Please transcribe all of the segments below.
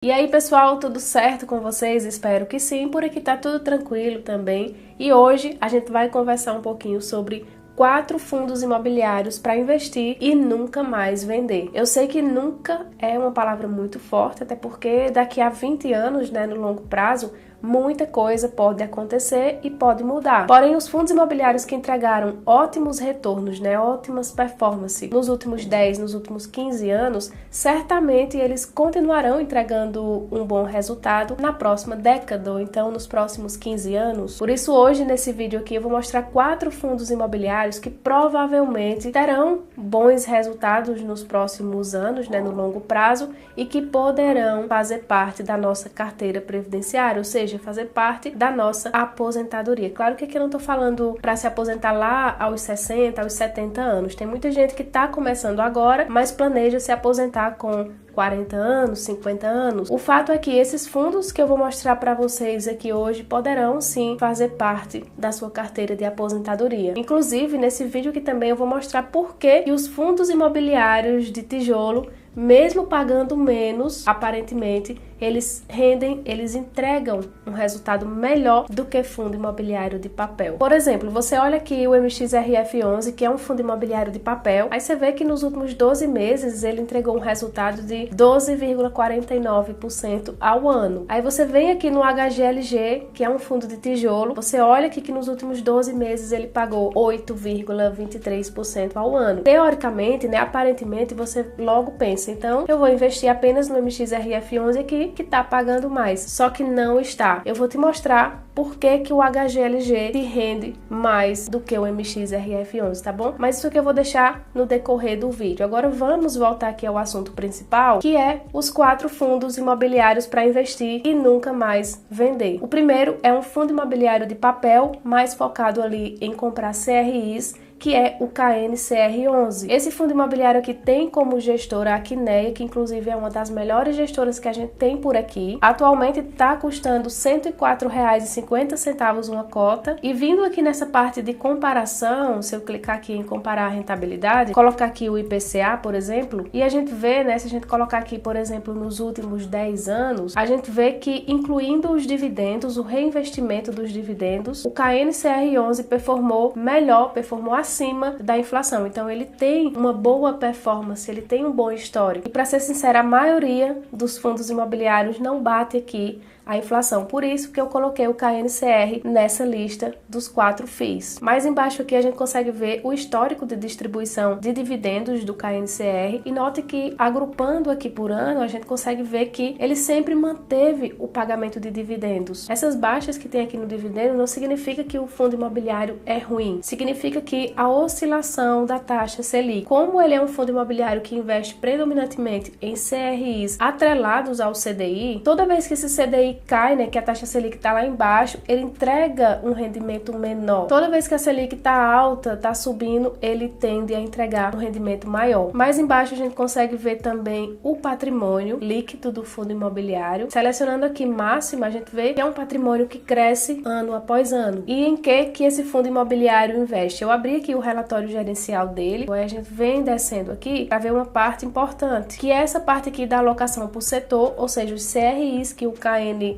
E aí, pessoal, tudo certo com vocês? Espero que sim, por aqui tá tudo tranquilo também. E hoje a gente vai conversar um pouquinho sobre 4 fundos imobiliários para investir e nunca mais vender. Eu sei que nunca é uma palavra muito forte, até porque daqui a 20 anos, no longo prazo, muita coisa pode acontecer e pode mudar. Porém, os fundos imobiliários que entregaram ótimos retornos, ótimas performances nos últimos 10, nos últimos 15 anos, certamente eles continuarão entregando um bom resultado na próxima década, ou então nos próximos 15 anos. Por isso, hoje, nesse vídeo aqui, eu vou mostrar 4 fundos imobiliários que provavelmente terão bons resultados nos próximos anos, no longo prazo, e que poderão fazer parte da nossa carteira previdenciária, ou seja, fazer parte da nossa aposentadoria. Claro que aqui eu não estou falando para se aposentar lá aos 60, aos 70 anos. Tem muita gente que está começando agora, mas planeja se aposentar com 40 anos, 50 anos. O fato é que esses fundos que eu vou mostrar para vocês aqui hoje poderão sim fazer parte da sua carteira de aposentadoria. Inclusive, nesse vídeo aqui também eu vou mostrar por que os fundos imobiliários de tijolo, mesmo pagando menos, aparentemente, eles entregam um resultado melhor do que fundo imobiliário de papel. Por exemplo, você olha aqui o MXRF11, que é um fundo imobiliário de papel, aí você vê que nos últimos 12 meses ele entregou um resultado de 12,49% ao ano. Aí você vem aqui no HGLG, que é um fundo de tijolo, você olha aqui que nos últimos 12 meses ele pagou 8,23% ao ano. Teoricamente, aparentemente, você logo pensa, então eu vou investir apenas no MXRF11 aqui, que está pagando mais. Só que não está. Eu vou te mostrar por que o HGLG te rende mais do que o MXRF11, tá bom? Mas isso aqui eu vou deixar no decorrer do vídeo. Agora vamos voltar aqui ao assunto principal, que é os 4 fundos imobiliários para investir e nunca mais vender. O primeiro é um fundo imobiliário de papel, mais focado ali em comprar CRIs, que é o KNCR11. Esse fundo imobiliário aqui tem como gestora a Quineia, que inclusive é uma das melhores gestoras que a gente tem por aqui. Atualmente está custando R$ 104,50 uma cota. E vindo aqui nessa parte de comparação, se eu clicar aqui em comparar a rentabilidade, colocar aqui o IPCA, por exemplo, e a gente vê, se a gente colocar aqui, por exemplo, nos últimos 10 anos, a gente vê que, incluindo os dividendos, o reinvestimento dos dividendos, o KNCR11 performou acima da inflação. Então ele tem uma boa performance, ele tem um bom histórico. E para ser sincera, a maioria dos fundos imobiliários não bate aqui a inflação. Por isso que eu coloquei o KNCR nessa lista dos 4 FIIs. Mais embaixo aqui a gente consegue ver o histórico de distribuição de dividendos do KNCR e note que agrupando aqui por ano a gente consegue ver que ele sempre manteve o pagamento de dividendos. Essas baixas que tem aqui no dividendo não significa que o fundo imobiliário é ruim. Significa que a oscilação da taxa Selic, como ele é um fundo imobiliário que investe predominantemente em CRIs atrelados ao CDI, toda vez que esse CDI cai, que a taxa Selic está lá embaixo, ele entrega um rendimento menor. Toda vez que a Selic está alta, está subindo, ele tende a entregar um rendimento maior. Mais embaixo a gente consegue ver também o patrimônio líquido do fundo imobiliário. Selecionando aqui máxima, a gente vê que é um patrimônio que cresce ano após ano. E em que esse fundo imobiliário investe? Eu abri aqui o relatório gerencial dele, aí a gente vem descendo aqui para ver uma parte importante, que é essa parte aqui da alocação por setor, ou seja, os CRIs que o KNCR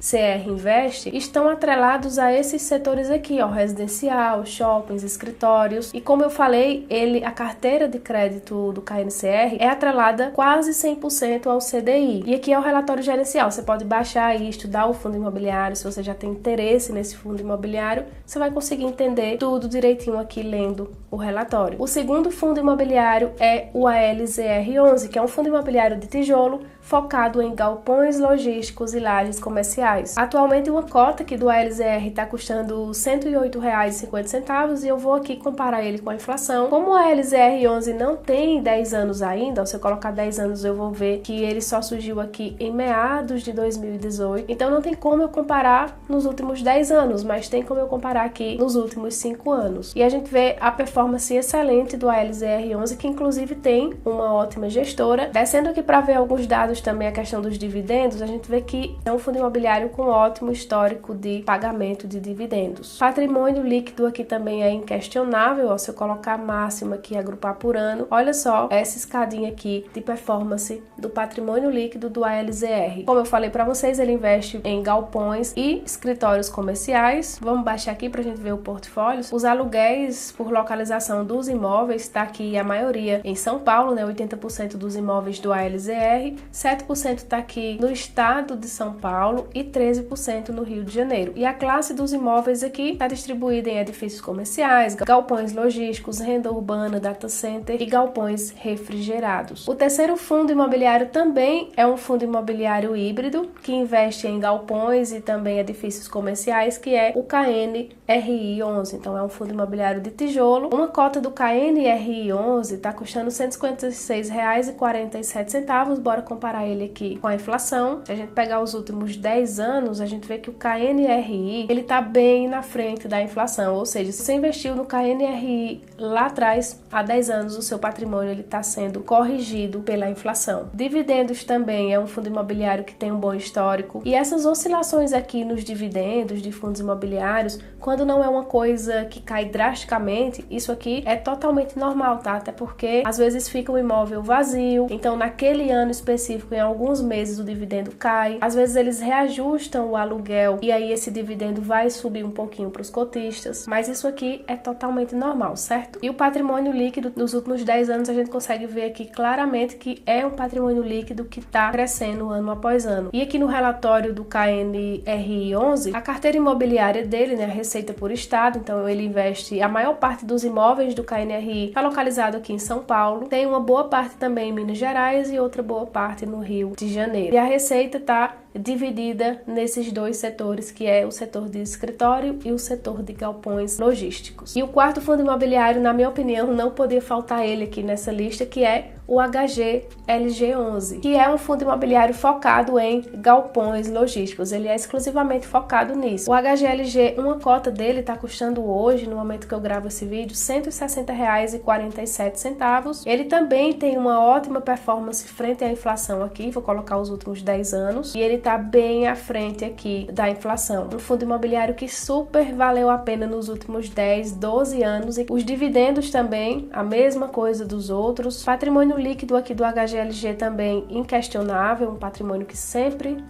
investe estão atrelados a esses setores aqui, residencial, shoppings, escritórios. E como eu falei, a carteira de crédito do KNCR é atrelada quase 100% ao CDI. E aqui é o relatório gerencial. Você pode baixar e estudar o fundo imobiliário. Se você já tem interesse nesse fundo imobiliário, você vai conseguir entender tudo direitinho aqui lendo o relatório. O segundo fundo imobiliário é o ALZR11, que é um fundo imobiliário de tijolo focado em galpões logísticos e lajes comerciais. Atualmente, uma cota aqui do ALZR está custando R$ 108,50 e eu vou aqui comparar ele com a inflação. Como o ALZR11 não tem 10 anos ainda, se eu colocar 10 anos eu vou ver que ele só surgiu aqui em meados de 2018, então não tem como eu comparar nos últimos 10 anos, mas tem como eu comparar aqui nos últimos 5 anos. E a gente vê a performance excelente do ALZR11, que inclusive tem uma ótima gestora. Descendo aqui para ver alguns dados observados também a questão dos dividendos, a gente vê que é um fundo imobiliário com ótimo histórico de pagamento de dividendos. Patrimônio líquido aqui também é inquestionável, ó, se eu colocar a máxima aqui e agrupar por ano, olha só essa escadinha aqui de performance do patrimônio líquido do ALZR. Como eu falei para vocês, ele investe em galpões e escritórios comerciais. Vamos baixar aqui para a gente ver o portfólio. Os aluguéis por localização dos imóveis, está aqui a maioria em São Paulo, né? 80% dos imóveis do ALZR, 7% está aqui no estado de São Paulo e 13% no Rio de Janeiro. E a classe dos imóveis aqui está distribuída em edifícios comerciais, galpões logísticos, renda urbana, data center e galpões refrigerados. O terceiro fundo imobiliário também é um fundo imobiliário híbrido que investe em galpões e também edifícios comerciais, que é o KNRI11. Então é um fundo imobiliário de tijolo. Uma cota do KNRI11 está custando R$ 156,47. Bora comparar ele aqui com a inflação. Se a gente pegar os últimos 10 anos, a gente vê que o KNRI ele está bem na frente da inflação, ou seja, se você investiu no KNRI lá atrás, há 10 anos, o seu patrimônio ele está sendo corrigido pela inflação. Dividendos também é um fundo imobiliário que tem um bom histórico, e essas oscilações aqui nos dividendos de fundos imobiliários, quando não é uma coisa que cai drasticamente, isso aqui é totalmente normal, tá? Até porque às vezes fica o imóvel vazio, então naquele ano específico, em alguns meses o dividendo cai, às vezes eles reajustam o aluguel e aí esse dividendo vai subir um pouquinho para os cotistas, mas isso aqui é totalmente normal, certo? E o patrimônio líquido nos últimos 10 anos a gente consegue ver aqui claramente que é um patrimônio líquido que está crescendo ano após ano. E aqui no relatório do KNRI11, a carteira imobiliária dele, né, a receita por estado, então ele investe a maior parte dos imóveis do KNRI está localizado aqui em São Paulo, tem uma boa parte também em Minas Gerais e outra boa parte no Rio de Janeiro. E a receita está dividida nesses dois setores, que é o setor de escritório e o setor de galpões logísticos. E o quarto fundo imobiliário, na minha opinião, não poderia faltar ele aqui nessa lista, que é o HGLG11, que é um fundo imobiliário focado em galpões logísticos. Ele é exclusivamente focado nisso. O HGLG, uma cota dele está custando hoje, no momento que eu gravo esse vídeo, R$ 160,47. Ele também tem uma ótima performance frente à inflação aqui, vou colocar os últimos 10 anos, e ele está bem à frente aqui da inflação. Um fundo imobiliário que super valeu a pena nos últimos 10, 12 anos, e os dividendos também, a mesma coisa dos outros. Patrimônio líquido aqui do HGLG também inquestionável, um patrimônio que sempre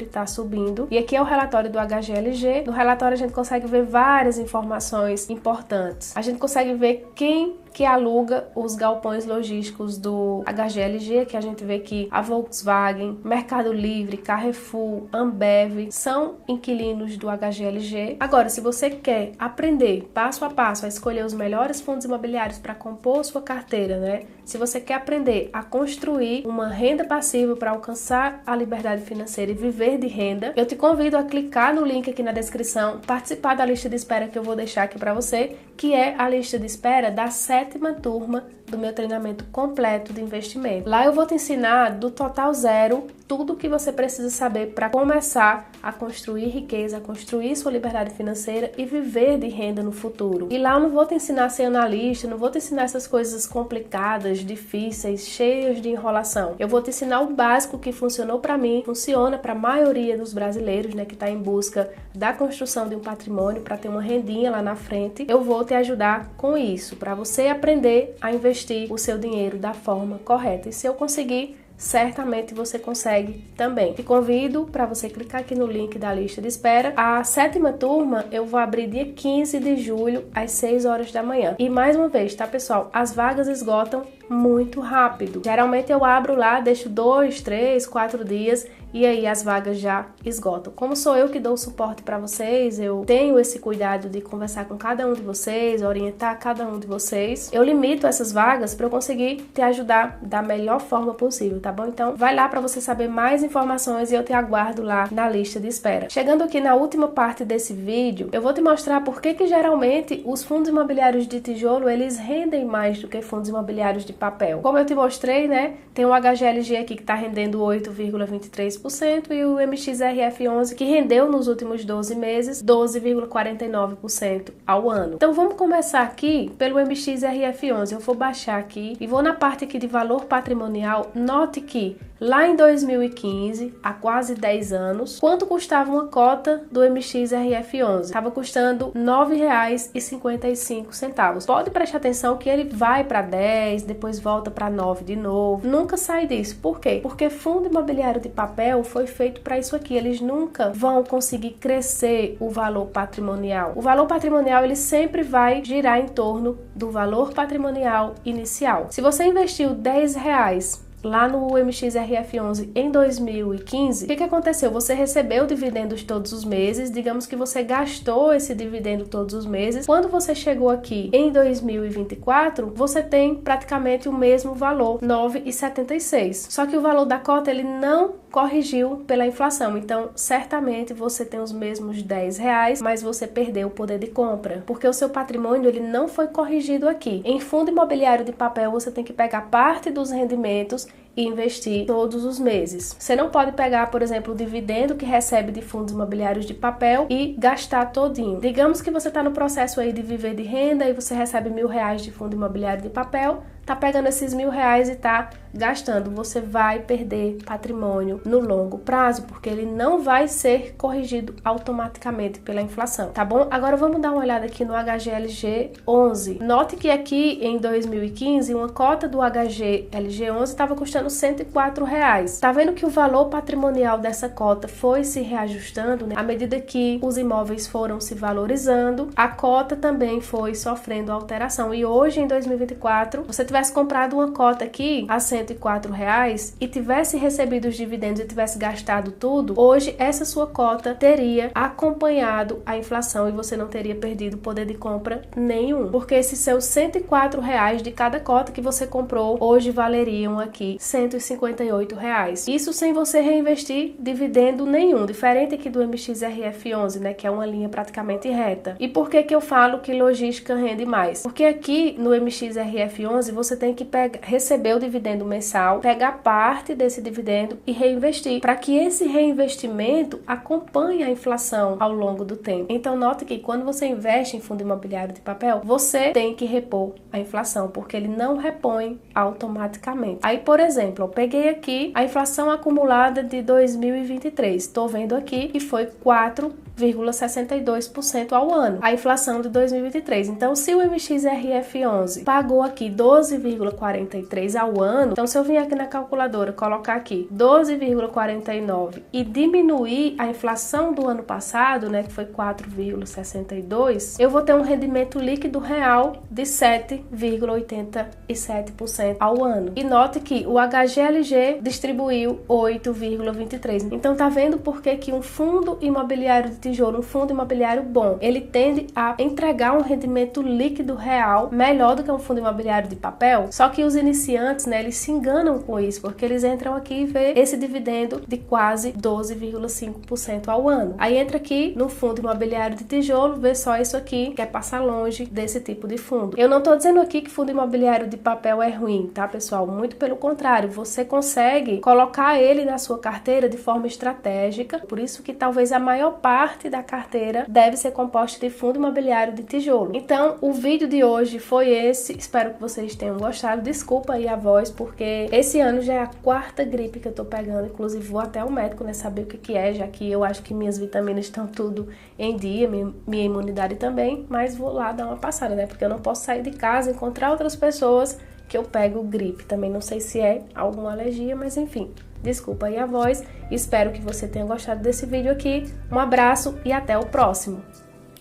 está subindo. E aqui é o relatório do HGLG. No relatório a gente consegue ver várias informações importantes. A gente consegue ver quem que aluga os galpões logísticos do HGLG, que a gente vê que a Volkswagen, Mercado Livre, Carrefour, Ambev são inquilinos do HGLG. Agora, se você quer aprender passo a passo a escolher os melhores fundos imobiliários para compor sua carteira, né? Se você quer aprender a construir uma renda passiva para alcançar a liberdade financeira e viver de renda, eu te convido a clicar no link aqui na descrição, participar da lista de espera que eu vou deixar aqui para você, que é a lista de espera da 7ª turma do meu treinamento completo de investimento. Lá eu vou te ensinar do total zero tudo o que você precisa saber para começar a construir riqueza, a construir sua liberdade financeira e viver de renda no futuro. E lá eu não vou te ensinar a ser analista, não vou te ensinar essas coisas complicadas, difíceis, cheias de enrolação. Eu vou te ensinar o básico que funcionou para mim, funciona para a maioria dos brasileiros, né, que está em busca da construção de um patrimônio para ter uma rendinha lá na frente. Eu vou te ajudar com isso, para você aprender a investir o seu dinheiro da forma correta. E se eu conseguir, certamente você consegue também. Te convido para você clicar aqui no link da lista de espera. A 7ª turma eu vou abrir dia 15 de julho às 6 horas da manhã. E mais uma vez, tá, pessoal? As vagas esgotam muito rápido. Geralmente eu abro lá, deixo 2, 3, 4 dias e aí as vagas já esgotam. Como sou eu que dou o suporte para vocês, eu tenho esse cuidado de conversar com cada um de vocês, orientar cada um de vocês. Eu limito essas vagas para eu conseguir te ajudar da melhor forma possível, tá bom? Então vai lá para você saber mais informações e eu te aguardo lá na lista de espera. Chegando aqui na última parte desse vídeo, eu vou te mostrar por que geralmente os fundos imobiliários de tijolo, eles rendem mais do que fundos imobiliários de papel. Como eu te mostrei, né, tem o HGLG aqui que está rendendo 8,23%, 6%, e o MXRF11, que rendeu nos últimos 12 meses 12,49% ao ano. Então vamos começar aqui pelo MXRF11. Eu vou baixar aqui e vou na parte aqui de valor patrimonial. Note que lá em 2015, há quase 10 anos, quanto custava uma cota do MXRF11? Estava custando R$ 9,55. Pode prestar atenção que ele vai para 10, depois volta para 9 de novo. Nunca sai disso. Por quê? Porque fundo imobiliário de papel foi feito para isso aqui. Eles nunca vão conseguir crescer o valor patrimonial. O valor patrimonial ele sempre vai girar em torno do valor patrimonial inicial. Se você investiu R$10 lá no MXRF11 em 2015, o que aconteceu? Você recebeu dividendos todos os meses, digamos que você gastou esse dividendo todos os meses. Quando você chegou aqui em 2024, você tem praticamente o mesmo valor, R$ 9,76. Só que o valor da cota ele não corrigiu pela inflação, então certamente você tem os mesmos R$10, mas você perdeu o poder de compra, porque o seu patrimônio ele não foi corrigido aqui. Em fundo imobiliário de papel você tem que pegar parte dos rendimentos e investir todos os meses. Você não pode pegar, por exemplo, o dividendo que recebe de fundos imobiliários de papel e gastar todinho. Digamos que você está no processo aí de viver de renda e você recebe R$1.000 de fundo imobiliário de papel, tá pegando esses R$1.000 e tá gastando. Você vai perder patrimônio no longo prazo, porque ele não vai ser corrigido automaticamente pela inflação, tá bom? Agora vamos dar uma olhada aqui no HGLG11. Note que aqui em 2015, uma cota do HGLG11 estava custando R$104. Tá vendo que o valor patrimonial dessa cota foi se reajustando, né? À medida que os imóveis foram se valorizando, a cota também foi sofrendo alteração. E hoje, em 2024, você tivesse comprado uma cota aqui a R$104 e tivesse recebido os dividendos e tivesse gastado tudo, hoje essa sua cota teria acompanhado a inflação e você não teria perdido poder de compra nenhum, porque esses seus R$104 de cada cota que você comprou hoje valeriam aqui R$158. Isso sem você reinvestir dividendo nenhum, diferente aqui do MXRF11, né, que é uma linha praticamente reta. E por que que eu falo que logística rende mais? Porque aqui no MXRF11 você tem que receber o dividendo mensal, pegar parte desse dividendo e reinvestir, para que esse reinvestimento acompanhe a inflação ao longo do tempo. Então note que quando você investe em fundo imobiliário de papel, você tem que repor a inflação, porque ele não repõe automaticamente. Aí, por exemplo, eu peguei aqui a inflação acumulada de 2023. Estou vendo aqui que foi 4,62% ao ano, a inflação de 2023. Então, se o MXRF11 pagou aqui 12,43 ao ano, então se eu vir aqui na calculadora, colocar aqui 12,49 e diminuir a inflação do ano passado, né, que foi 4,62, eu vou ter um rendimento líquido real de 7,87% ao ano. E note que o HGLG distribuiu 8,23. Então tá vendo por que um fundo imobiliário de tijolo, um fundo imobiliário bom, ele tende a entregar um rendimento líquido real melhor do que um fundo imobiliário de papel? Só que os iniciantes, né, eles se enganam com isso, porque eles entram aqui e vê esse dividendo de quase 12,5% ao ano. Aí entra aqui no fundo imobiliário de tijolo, vê só isso aqui, quer passar longe desse tipo de fundo. Eu não tô dizendo aqui que fundo imobiliário de papel é ruim, tá, pessoal? Muito pelo contrário, você consegue colocar ele na sua carteira de forma estratégica, por isso que talvez a maior parte da carteira deve ser composta de fundo imobiliário de tijolo. Então, o vídeo de hoje foi esse, espero que vocês tenham gostado. Desculpa aí a voz, porque esse ano já é a 4ª gripe que eu tô pegando, inclusive vou até o médico, né, saber o que é, já que eu acho que minhas vitaminas estão tudo em dia, minha imunidade também, mas vou lá dar uma passada, né, porque eu não posso sair de casa, encontrar outras pessoas que eu pego gripe. Também não sei se é alguma alergia, mas enfim, desculpa aí a voz. Espero que você tenha gostado desse vídeo aqui. Um abraço e até o próximo.